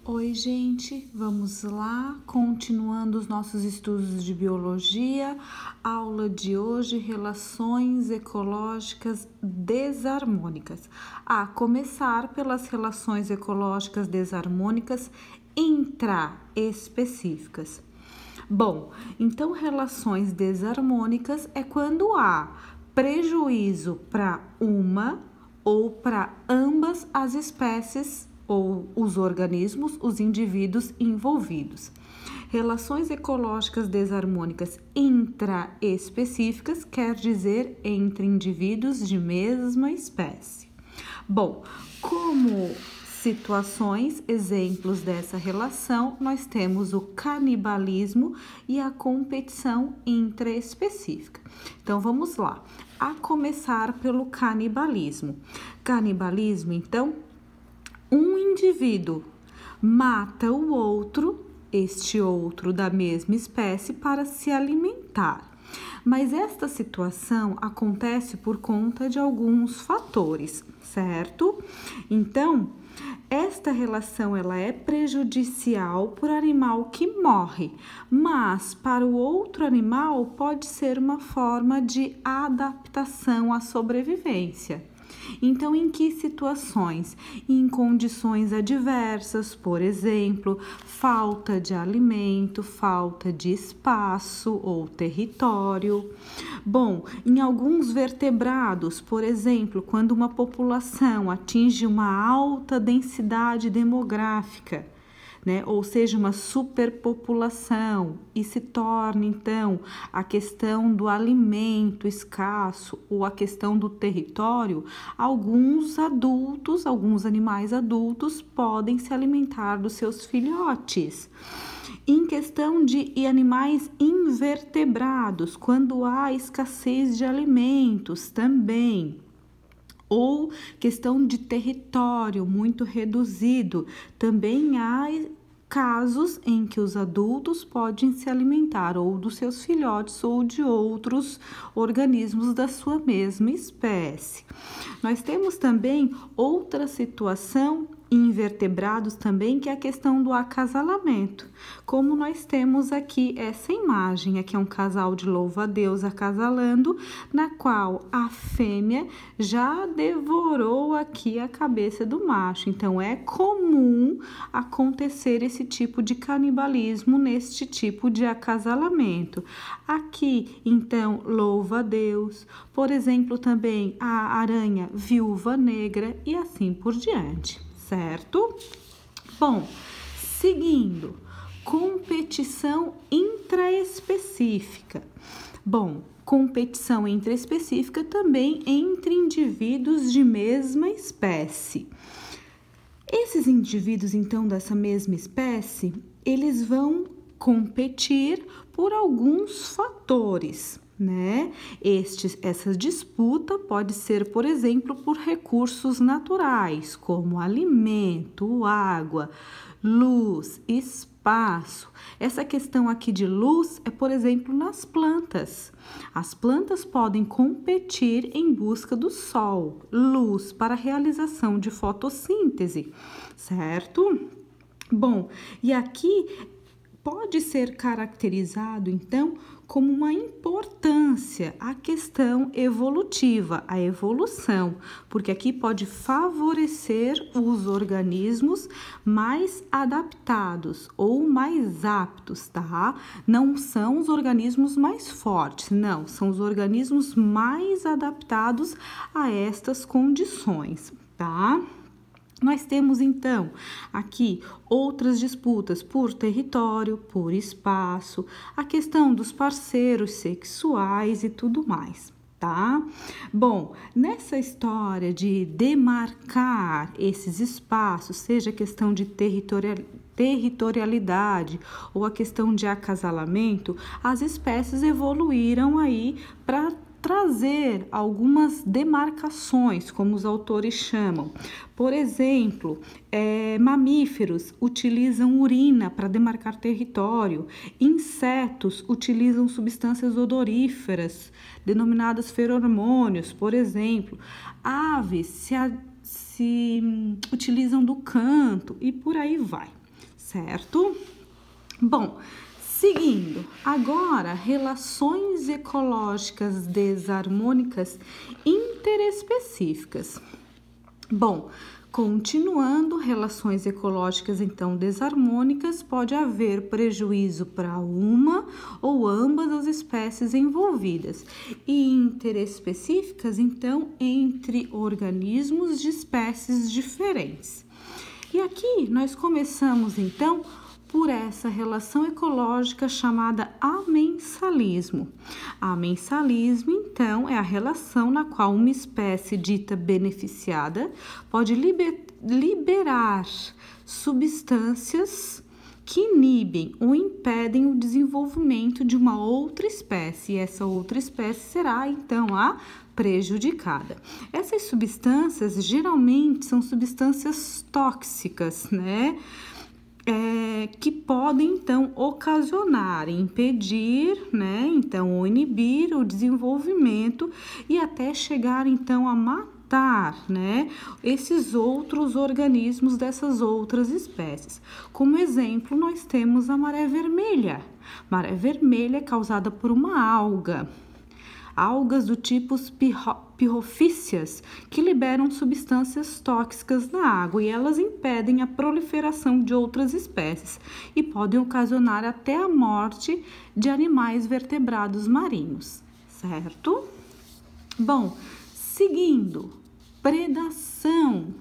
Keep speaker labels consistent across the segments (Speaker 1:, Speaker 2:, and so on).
Speaker 1: Oi, gente, vamos lá, continuando os nossos estudos de biologia, aula de hoje, relações ecológicas desarmônicas. A começar pelas relações ecológicas desarmônicas intraespecíficas. Bom, então relações desarmônicas é quando há prejuízo para uma ou para ambas as espécies ou os organismos, os indivíduos envolvidos. Relações ecológicas desarmônicas intraespecíficas quer dizer entre indivíduos de mesma espécie. Bom, como situações, exemplos dessa relação, nós temos o canibalismo e a competição intraespecífica. Então, vamos lá. A começar pelo canibalismo. Canibalismo, então, um indivíduo mata o outro, este outro da mesma espécie, para se alimentar. Mas esta situação acontece por conta de alguns fatores, certo? Então, esta relação ela é prejudicial para o animal que morre, mas para o outro animal pode ser uma forma de adaptação à sobrevivência. Então, em que situações? Em condições adversas, por exemplo, falta de alimento, falta de espaço ou território. Bom, em alguns vertebrados, por exemplo, quando uma população atinge uma alta densidade demográfica, ou seja, uma superpopulação, e se torna então a questão do alimento escasso ou a questão do território, alguns animais adultos podem se alimentar dos seus filhotes. Em questão de animais invertebrados, quando há escassez de alimentos também, ou questão de território muito reduzido, também há casos em que os adultos podem se alimentar ou dos seus filhotes ou de outros organismos da sua mesma espécie. Nós temos também outra situação em invertebrados também, que é a questão do acasalamento. Como nós temos aqui essa imagem, aqui é um casal de louva-a-Deus acasalando, na qual a fêmea já devorou aqui a cabeça do macho. Então, é comum acontecer esse tipo de canibalismo neste tipo de acasalamento. Aqui, então, louva-a-Deus, por exemplo, também a aranha viúva negra e assim por diante. Certo? Bom, seguindo, competição intraespecífica. Bom, competição intraespecífica também entre indivíduos de mesma espécie. Esses indivíduos, então, dessa mesma espécie, eles vão competir por alguns fatores. Essa disputa pode ser, por exemplo, por recursos naturais, como alimento, água, luz, espaço. Essa questão aqui de luz é, por exemplo, nas plantas. As plantas podem competir em busca do sol, luz para a realização de fotossíntese, certo? Bom, e aqui pode ser caracterizado, então, como uma importância a questão evolutiva, a evolução, porque aqui pode favorecer os organismos mais adaptados ou mais aptos, tá? Não são os organismos mais fortes, não, são os organismos mais adaptados a estas condições, tá? Nós temos, então, aqui outras disputas por território, por espaço, a questão dos parceiros sexuais e tudo mais, tá? Bom, nessa história de demarcar esses espaços, seja a questão de territorialidade ou a questão de acasalamento, as espécies evoluíram aí para trazer algumas demarcações, como os autores chamam. Por exemplo, mamíferos utilizam urina para demarcar território, insetos utilizam substâncias odoríferas, denominadas feromônios, por exemplo, aves se utilizam do canto e por aí vai. certo? Bom, seguindo, agora, relações ecológicas desarmônicas interespecíficas. Bom, continuando, relações ecológicas, então, desarmônicas, pode haver prejuízo para uma ou ambas as espécies envolvidas. E interespecíficas, então, entre organismos de espécies diferentes. E aqui nós começamos, então, por essa relação ecológica chamada amensalismo. Amensalismo, então, é a relação na qual uma espécie dita beneficiada pode liberar substâncias que inibem ou impedem o desenvolvimento de uma outra espécie. E essa outra espécie será, então, a prejudicada. Essas substâncias geralmente são substâncias tóxicas, né? Que podem, então, ocasionar, impedir, né? Então, ou inibir o desenvolvimento e até chegar, então, a matar, né? Esses outros organismos dessas outras espécies. Como exemplo, nós temos a maré vermelha. Maré vermelha é causada por uma alga. Algas do tipo pirrofíceas, que liberam substâncias tóxicas na água e elas impedem a proliferação de outras espécies e podem ocasionar até a morte de animais vertebrados marinhos, certo? Bom, seguindo, predação.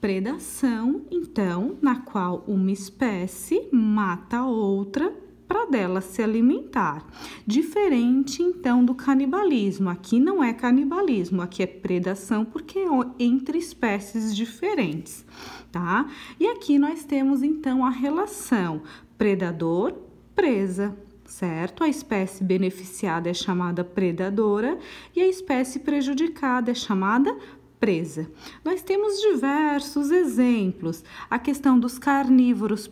Speaker 1: Predação, então, na qual uma espécie mata a outra para dela se alimentar. Diferente, então, do canibalismo. Aqui não é canibalismo, aqui é predação, porque é entre espécies diferentes, tá? E aqui nós temos, então, a relação predador-presa, certo? A espécie beneficiada é chamada predadora e a espécie prejudicada é chamada presa. Nós temos diversos exemplos. A questão dos carnívoros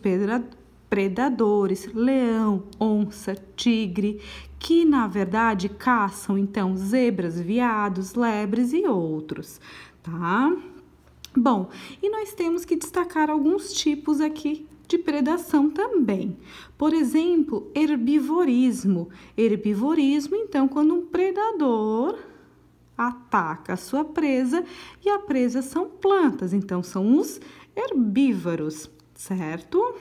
Speaker 1: predadores, leão, onça, tigre, que na verdade caçam então zebras, veados, lebres e outros, tá? Bom, e nós temos que destacar alguns tipos aqui de predação também. Por exemplo, herbivorismo. Herbivorismo, então, quando um predador ataca a sua presa e a presa são plantas, então são os herbívoros, certo?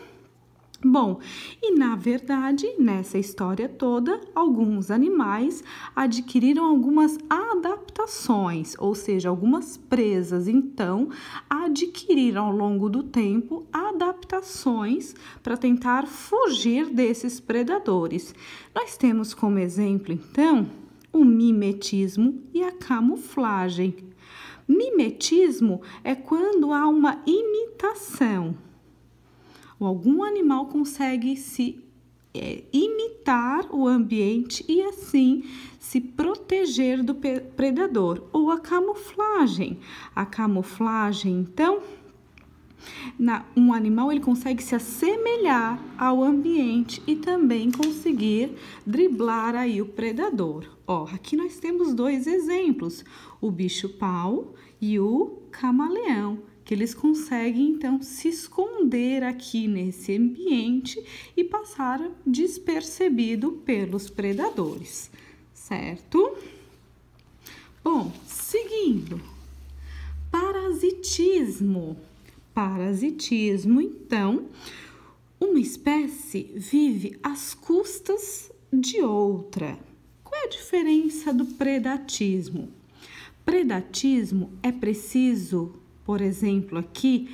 Speaker 1: Bom, e na verdade, nessa história toda, alguns animais adquiriram algumas adaptações, ou seja, algumas presas, então, adquiriram ao longo do tempo adaptações para tentar fugir desses predadores. Nós temos como exemplo, então, o mimetismo e a camuflagem. Mimetismo é quando há uma imitação. Algum animal consegue imitar o ambiente e assim se proteger do predador. Ou a camuflagem. A camuflagem, então, um animal ele consegue se assemelhar ao ambiente e também conseguir driblar aí o predador. Ó, aqui nós temos dois exemplos, o bicho-pau e o camaleão, que eles conseguem, então, se esconder aqui nesse ambiente e passar despercebido pelos predadores, certo? Bom, seguindo, parasitismo. Parasitismo, então, uma espécie vive às custas de outra. Qual é a diferença do predatismo? Predatismo é preciso, por exemplo, aqui,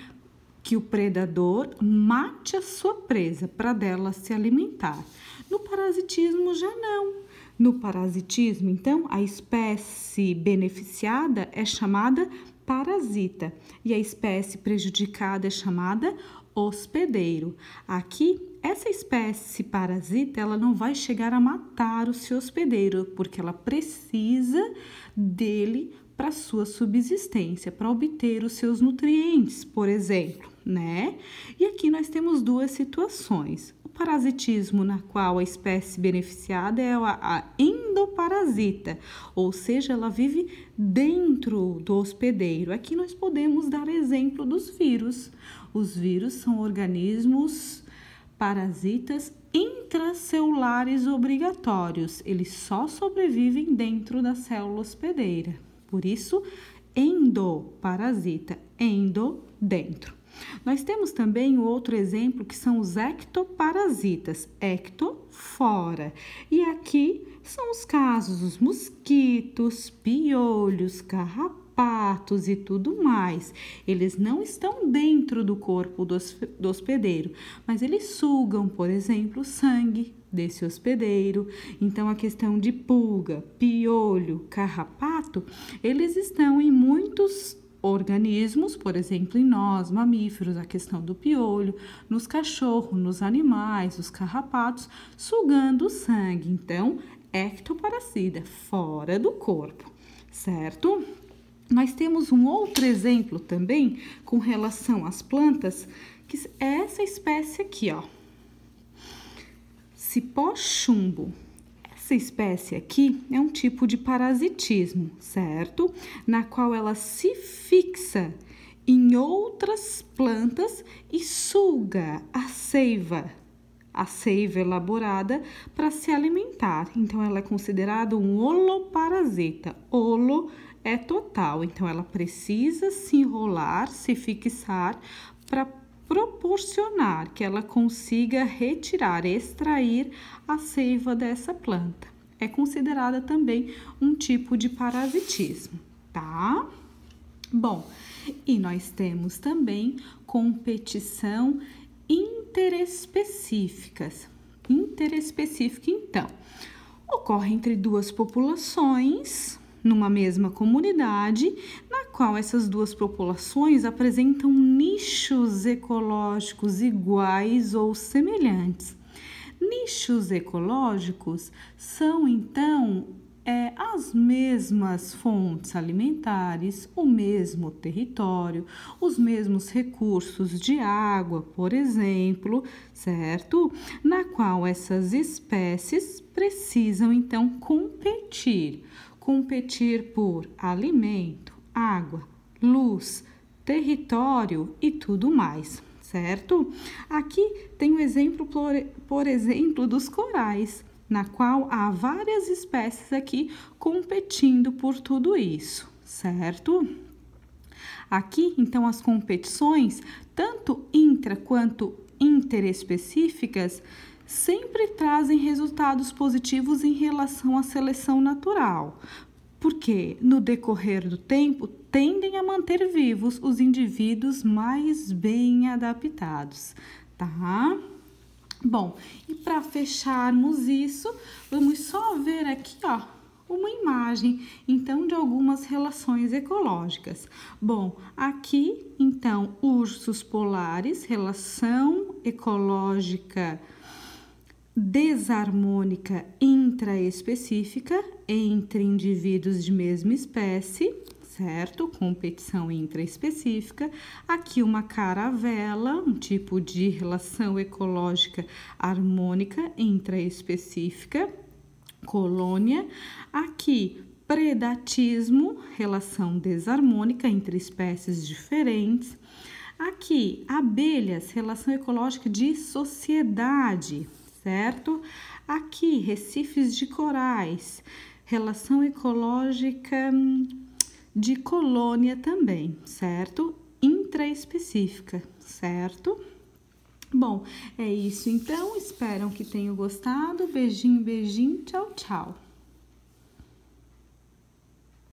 Speaker 1: que o predador mate a sua presa para dela se alimentar. No parasitismo já não. No parasitismo, então, a espécie beneficiada é chamada parasita e a espécie prejudicada é chamada hospedeiro. Aqui, essa espécie parasita, ela não vai chegar a matar o seu hospedeiro, porque ela precisa dele para sua subsistência, para obter os seus nutrientes, por exemplo, né? E aqui nós temos duas situações. O parasitismo na qual a espécie beneficiada é a endoparasita, ou seja, ela vive dentro do hospedeiro. Aqui nós podemos dar exemplo dos vírus. Os vírus são organismos parasitas intracelulares obrigatórios. Eles só sobrevivem dentro da célula hospedeira. Por isso, endoparasita, endo, dentro. Nós temos também o outro exemplo que são os ectoparasitas, ecto, fora. E aqui são os casos dos mosquitos, piolhos, carrapatos e tudo mais. Eles não estão dentro do corpo do hospedeiro, mas eles sugam, por exemplo, o sangue desse hospedeiro. Então, a questão de pulga, piolho, carrapato, eles estão em muitos organismos, por exemplo, em nós, mamíferos, a questão do piolho, nos cachorros, nos animais, os carrapatos, sugando o sangue. Então, ectoparasita, fora do corpo, certo? Nós temos um outro exemplo também com relação às plantas, que é essa espécie aqui, ó. Cipó chumbo. Essa espécie aqui é um tipo de parasitismo, certo? Na qual ela se fixa em outras plantas e suga a seiva elaborada para se alimentar. Então, ela é considerada um holoparasita. Holo é total, então ela precisa se enrolar, se fixar para proporcionar que ela consiga retirar, extrair a seiva dessa planta. É considerada também um tipo de parasitismo, tá? Bom, e nós temos também competição interespecífica, então, ocorre entre duas populações numa mesma comunidade, na qual essas duas populações apresentam nichos ecológicos iguais ou semelhantes. Nichos ecológicos são, então, as mesmas fontes alimentares, o mesmo território, os mesmos recursos de água, por exemplo, certo? Na qual essas espécies precisam, então, competir por alimento, água, luz, território e tudo mais, certo? Aqui tem o exemplo, por exemplo, dos corais, na qual há várias espécies aqui competindo por tudo isso, certo? Aqui, então, as competições, tanto intra quanto interespecíficas, sempre trazem resultados positivos em relação à seleção natural, porque no decorrer do tempo tendem a manter vivos os indivíduos mais bem adaptados, tá? Bom, e para fecharmos isso, vamos só ver aqui, ó, uma imagem, então, de algumas relações ecológicas. Bom, aqui, então, ursos polares, relação ecológica desarmônica intraespecífica entre indivíduos de mesma espécie, certo? Competição intraespecífica. Aqui uma caravela, um tipo de relação ecológica harmônica intraespecífica, colônia. Aqui predatismo, relação desarmônica entre espécies diferentes. Aqui abelhas, relação ecológica de sociedade, certo? Aqui, recifes de corais, relação ecológica de colônia também, certo? Intraespecífica, certo? Bom, é isso então, espero que tenham gostado. Beijinho, beijinho, tchau, tchau.